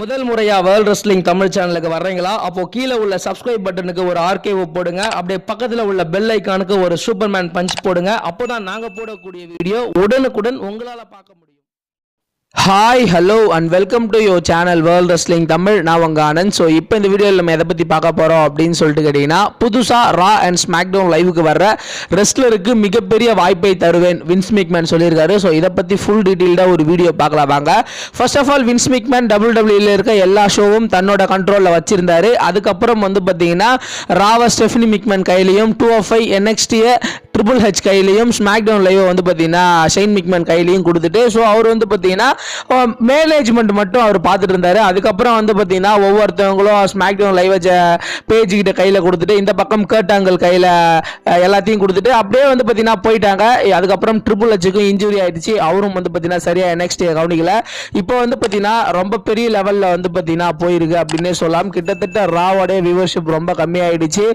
முதல் முறையா world wrestling Tamil சேனலுக்கு வர்றீங்களா? அப்போ கீழே உள்ள சப்ஸ்கிரைப் பட்டனுக்கு ஒரு ஆர்கேவ் போடுங்க. அப்படியே பக்கத்துல உள்ள பெல் ஐகானுக்கு ஒரு சூப்பர்மேன் பஞ்ச் போடுங்க. அப்போதான் நாங்க போடக்கூடிய வீடியோ உடனுக்குடன் உங்களால பார்க்க முடியும். Hi hello and welcome to your channel world wrestling Tamil. நான் உங்க ஆனந்த். ஸோ இப்போ இந்த வீடியோவில் நம்ம எதை பற்றி பார்க்க போகிறோம் அப்படின்னு சொல்லிட்டு கேட்டிங்கன்னா, புதுசாக ரா அண்ட் ஸ்மாக்டவுன் லைவுக்கு வர்ற ரெஸ்லருக்கு மிகப்பெரிய வாய்ப்பை தருவேன் வின்ஸ் மெக்மேன் சொல்லியிருக்காரு. ஸோ இதை பற்றி ஃபுல் டீட்டெயில்டாக ஒரு வீடியோ பார்க்கலாம் வாங்க. First of all Vince McMahon WWE இருக்க எல்லா ஷோவும் தன்னோட கண்ட்ரோலில் வச்சிருந்தாரு. அதுக்கப்புறம் வந்து பார்த்தீங்கன்னா ராவை ஸ்டெஃபனி மெக்மேன் கையிலையும் 205 NXT ட்ரிபிள் ஹெச் கையிலையும் ஸ்மாக்டவுன் லைவ் வந்து பார்த்தீங்கன்னா ஷைன் மெக்மேன் கையிலையும் கொடுத்துட்டு, ஸோ அவர் வந்து பார்த்தீங்கன்னா மேனேஜ்மெண்ட் மட்டும் அவர் பார்த்துட்டு இருந்தாரு. அதுக்கப்புறம் வந்து பார்த்தீங்கன்னா ஒவ்வொருத்தவங்களும் ஸ்மாக்டவுன் லைவ் பேஜ் கிட்ட கையில் கொடுத்துட்டு, இந்த பக்கம் கர்ட் ஆங்கிள் கையில் எல்லாத்தையும் கொடுத்துட்டு அப்படியே வந்து பார்த்தீங்கன்னா போயிட்டாங்க. அதுக்கப்புறம் ட்ரிபிள் ஹெச்சுக்கும் இன்ஜுரி ஆயிடுச்சு. அவரும் வந்து பார்த்தீங்கன்னா சரியா NXT கவனிக்கல. இப்போ வந்து பார்த்தீங்கன்னா ரொம்ப பெரிய லெவலில் வந்து பார்த்தீங்கன்னா போயிருக்கு அப்படின்னே சொல்லலாம். கிட்டத்தட்ட ராவோடைய வியூவர்ஷிப் ரொம்ப கம்மியாயிடுச்சு.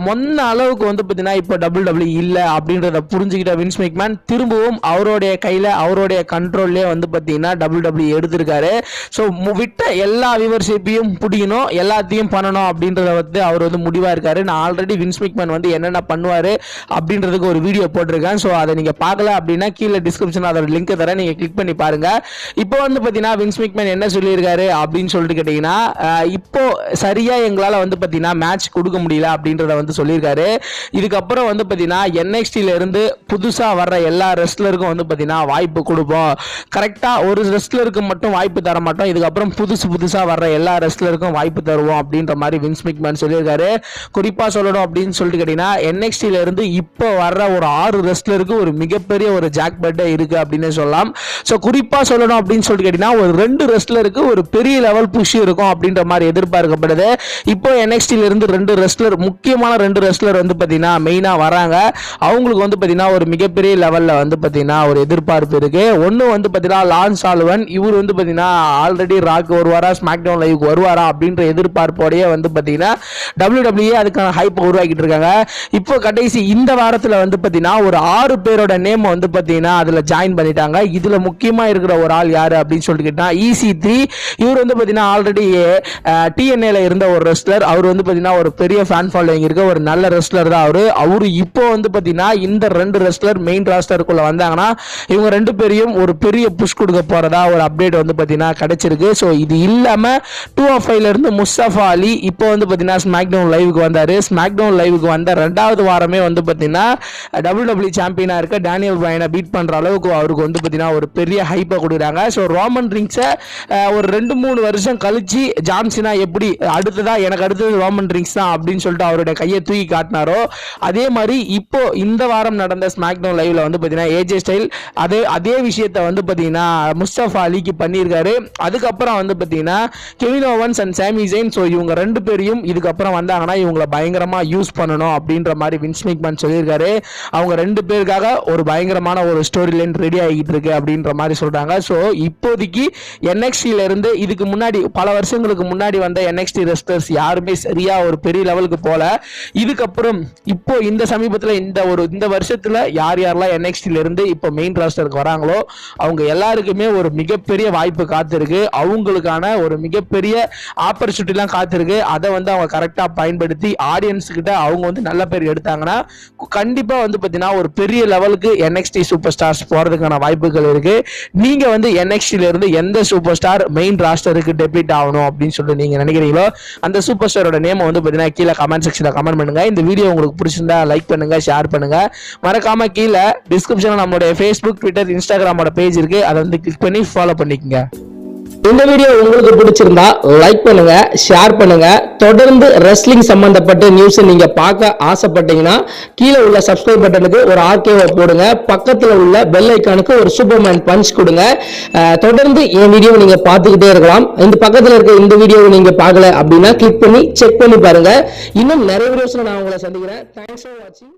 முன்ன அளவுக்கு வந்து பார்த்தீங்கன்னா இப்போ WWE இல்லை அப்படின்றத புரிஞ்சுக்கிட்ட வின்ஸ் மெக்மேன் திரும்பவும் அவருடைய கையில் அவருடைய கண்ட்ரோல்லே வந்து பார்த்தீங்கன்னா WWE எடுத்திருக்காரு. ஸோ விட்ட எல்லா வியூவர்ஷிப்பையும் பிடிக்கணும், எல்லாத்தையும் பண்ணணும் அப்படின்றத வந்து அவர் வந்து முடிவாக இருக்காரு. நான் ஆல்ரெடி வின்ஸ் மெக்மேன் வந்து என்னென்ன பண்ணுவார் அப்படின்றதுக்கு ஒரு வீடியோ போட்டிருக்கேன். ஸோ அதை நீங்கள் பார்க்கல அப்படின்னா கீழே டிஸ்கிரிப்ஷன் அதோட லிங்க் தரேன், நீங்கள் கிளிக் பண்ணி பாருங்க. இப்போ வந்து பார்த்தீங்கன்னா வின்ஸ் மெக்மேன் என்ன சொல்லியிருக்காரு அப்படின்னு சொல்லிட்டு கேட்டிங்கன்னா, இப்போ சரியாக எங்களால் வந்து பார்த்தீங்கன்னா மேட்ச் கொடுக்க முடியல அப்படின்றத வந்து சொல்லியிருக்காரு. இதுக்கப்புறம் வந்து பார்த்தீங்கன்னா NXTல இருந்து புதுசாக வர்ற எல்லா ரெஸ்லருக்கும் வந்து பார்த்தீங்கன்னா வாய்ப்பு கொடுப்போம். கரெக்டாக ஒரு ரெஸ்லருக்கு மட்டும் வாய்ப்பு தர மாட்டோம். இதுக்கப்புறம் புதுசாக வர்ற எல்லா ரெஸ்லருக்கும் வாய்ப்பு தருவோம் அப்படின்ற மாதிரி வின்ஸ் மெக்மேன் சொல்லியிருக்காரு. குறிப்பாக சொல்லணும் அப்படின்னு சொல்லிட்டு கேட்டீங்கன்னா, NXTல இருந்து இப்போ வர்ற ஒரு 6 ரெஸ்லருக்கு ஒரு மிகப்பெரிய ஒரு ஜாக்பெட் இருக்கு அப்படின்னு சொல்லலாம். ஸோ குறிப்பாக சொல்லணும் அப்படின்னு சொல்லிட்டு கேட்டீங்கன்னா, ஒரு 2 ரெஸ்லருக்கு ஒரு பெரிய லெவல் புஷ் இருக்கும் அப்படின்ற மாதிரி எதிர்பார்க்கப்படுது. இப்போ NXTல இருந்து 2 ரெஸ்லர், முக்கியமான 2 ரெஸ்லர் வந்து பார்த்தீங்கன்னா மெயினாக வராங்க. அவங்களுக்கு வந்து பார்த்தீங்கன்னா ஒரு மிகப்பெரிய லெவலில் வந்து பார்த்தீங்கன்னா ஒரு எதிர்பார்ப்பு இருக்கு. ஒன்று வந்து பார்த்தீங்கன்னா லான்ஸ் சால்வன். இவர் வந்து பார்த்தீங்கன்னா ஆல்ரெடி ராக் வருவாரா, ஸ்மாக்டவுன் லைவுக்கு வருவாரா அப்படின்ற எதிர்பார்ப்போடையே வந்து பார்த்தீங்கன்னா WWE அதுக்கான ஹைப் உருவாக்கிட்டு இருக்காங்க. இப்போ கடைசி இந்த வாரத்தில் வந்து பார்த்தீங்கன்னா ஒரு 6 பேரோட நேம் வந்து பார்த்தீங்கன்னா அதில் ஜாயின் பண்ணிட்டாங்க. இதில் முக்கியமாக இருக்கிற ஒரு ஆள் யார் அப்படின்னு சொல்லிட்டு கேட்டால் EC3. இவர் வந்து பார்த்தீங்கன்னா ஆல்ரெடி TNAல இருந்த ஒரு ரெஸ்லர். அவர் வந்து பார்த்தீங்கன்னா ஒரு பெரிய ஃபேன் ஃபாலோயிங் இருக்க ஒரு நல்ல ரெஸ்லர் தான் அவரு இப்போ வந்து பார்த்தீங்கன்னா இந்த 2 ரெஸ்லர் மெயின் ராஸ்டருக்குள்ள வந்தாங்கன்னா இவங்க 2 பேரையும் ஒரு பெரிய புஷ் கொடுக்க போறதா ஒரு அப்டேட் வந்து பார்த்தீங்கன்னா கிடைச்சிருக்கு. ஸோ இது இல்லாமல் 205 இருந்து முஸ்தபா அலி இப்போ வந்து பார்த்தீங்கன்னா ஸ்மாக்டவுன் லைவுக்கு வந்தார். ஸ்மாக்டவுன் லைவுக்கு வந்த 2வது வாரமே வந்து பார்த்தீங்கன்னா WWE சாம்பியனாக இருக்க டேனியல் பிரையனை பீட் பண்ணுற அளவுக்கு அவருக்கு வந்து பார்த்தீங்கன்னா ஒரு பெரிய ஹைப்பை கொடுக்குறாங்க. ஸோ ரோமன் ரிங்ஸை ஒரு 2-3 வருஷம் கழிச்சு ஜான்சினா எப்படி எனக்கு அடுத்தது ரோமன் ரிங்ஸ் தான் அப்படின்னு சொல்லிட்டு அவருடைய கையை தூக்கி காட்டினாரோ, அதே மாதிரி இப்போ இந்த வாரம் நடந்த ஸ்மாக்டவுன் லைவ்ல வந்து பார்த்தீங்கன்னா AJ ஸ்டைல் அதே விஷயத்தை வந்து பார்த்தீங்கன்னா முஸ்தபா அலிக்கு பண்ணியிருக்காரு. அதுக்கப்புறம் வந்து பார்த்தீங்கன்னா கெவின் ஓவன்ஸ் அண்ட் சாமி ஜெயின். ஸோ இவங்க 2 பேரையும் இதுக்கப்புறம் வந்தாங்கன்னா இவங்களை பயங்கரமாக யூஸ் பண்ணணும் அப்படின்ற மாதிரி வின்ஸ் மெக்மேன் சொல்லியிருக்காரு. அவங்க 2 பேருக்காக ஒரு பயங்கரமான ஒரு ஸ்டோரி லைன் ரெடி ஆகிட்டு இருக்கு அப்படின்ற மாதிரி சொல்றாங்க. ஸோ இப்போதைக்கு NXTல இருந்து இதுக்கு முன்னாடி பல வருஷங்களுக்கு முன்னாடி வந்த NXT ரெஸ்லர்ஸ் யாருமே சரியா ஒரு பெரிய லெவலுக்கு போல. இதுக்கப்புறம் இப்போ இந்த சமீபத்தில் இந்த வருஷத்துல யாரெல்லாம் NXTல இருந்து இப்போ மெயின் ராஸ்டருக்கு வராங்களோ அவங்க எல்லாருக்குமே ஒரு மிகப்பெரிய வாய்ப்பு காத்திருக்கு. அவங்களுக்கான ஒரு மிகப்பெரிய ஆப்பர்ச்சுனிட்டிலாம் காத்திருக்கு. அதை வந்து அவங்க கரெக்டாக பயன்படுத்தி ஆடியன்ஸ் கிட்ட அவங்க வந்து நல்ல பேர் எடுத்தாங்கன்னா கண்டிப்பா வந்து பார்த்தீங்கன்னா ஒரு பெரிய லெவலுக்கு NXT சூப்பர் ஸ்டார்ஸ் போறதுக்கான வாய்ப்புகள் இருக்கு. நீங்க வந்து NXTல இருந்து எந்த சூப்பர் ஸ்டார் மெயின் ராஸ்டருக்கு டெபியூட் ஆகணும் அப்படின்னு சொல்லிட்டு நீங்க நினைக்கிறீங்களோ அந்த சூப்பர் ஸ்டாரோட நேம் வந்து பார்த்தீங்கன்னா கீழே கமெண்ட் செக்ஷன்ல கமெண்ட் பண்ணுங்க. இந்த வீடியோ உங்களுக்கு பிடிச்சிருந்தா லைக் பண்ணுங்க, ஷேர் பண்ணுங்க. மறக்காம கீழே டிஸ்கிரிப்ஷன்ல நம்மளுடைய Facebook, Twitter, Instagramோட பேஜ் இருக்கு. அதை வந்து கிளிக் பண்ணி ஃபாலோ பண்ணிக்கங்க. இந்த வீடியோ உங்களுக்கு பிடிச்சிருந்தா லைக் பண்ணுங்க, ஷேர் பண்ணுங்க. தொடர்ந்து ரெஸ்லிங் சம்பந்தப்பட்ட நியூஸ் நீங்க பார்க்க ஆசைப்பட்டீங்கன்னா கீழே உள்ள சப்ஸ்கிரைப் பட்டனுக்கு ஒரு ஆர்கேவை போடுங்க. பக்கத்துல உள்ள பெல் ஐகானுக்கு ஒரு சூப்பர்மேன் பஞ்ச் கொடுங்க. தொடர்ந்து என் வீடியோ நீங்க பார்த்துக்கிட்டே இருக்கலாம். இந்த பக்கத்துல இருக்க இந்த வீடியோவை நீங்க பார்க்கல அப்படின்னா கிளிக் பண்ணி செக் பண்ணி பாருங்க. இன்னும் நிறைய வீடியோஸ்ல நான் உங்களை சந்திக்கிறேன். தேங்க்ஸ் ஃபார் வாட்சிங்.